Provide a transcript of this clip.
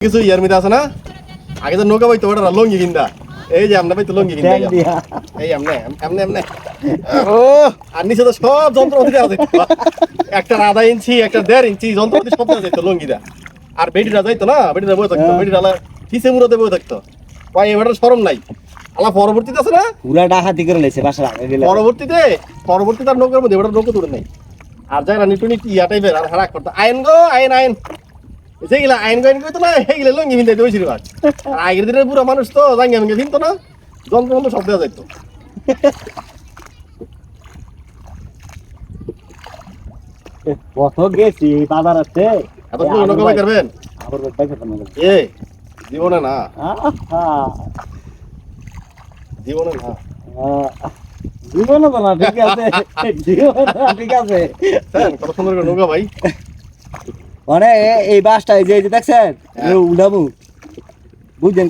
কিছু ইয়ার মধ্যে আছে না আগে তো নৌকা পাইতো ওটা লঙ্গি কিনতা এই যে আমরা পাইতো লঙ্গি কিনতা এই এমনে এমনে এমনে ও আর নিচে তো সব যন্ত্রপাতি আছে একটা 1/2 ইঞ্চি একটা 1.5 ইঞ্চি যন্ত্রপাতি সব আছে তো লঙ্গিটা আর বেটিরা যাইতো না বেটিরা বই থাকতো বেটিরা কিসে মুরাতে বই থাকতো কয় এবারে শরম নাই আলা পরবর্তীতে আছে না পুরা ডাহাতি করে লেছে বাসার আগে গেলে পরবর্তীতে আর নৌকার মধ্যে ওটা নৌকা তুলে নাই আর যারা নিটুনি ইয়া টাইপের আর হারাক করতো আইন গো আইন আইন যেগুলা আইন গাইন কইতো না সেইগুলা লঙ্গি ভিন্দাই তো বেশিরভাগ আর আগের দিনের পুরো মানুষ তো জাঙ্গি আমি ভিনতো না যন্ত্র মন্ত্র সব দেওয়া যাইতো কত গেছি বাজার আছে এত কোনো নৌকা বাই করবেন আবার বাইকে তো না এ জীবনে না জীবনে না জীবনে তো না ঠিক আছে জীবনে ঠিক আছে কত সুন্দর করে নৌকা ভাই মানে এই বাসটা এই যে দেখছেন উঠাবো বুঝছেন।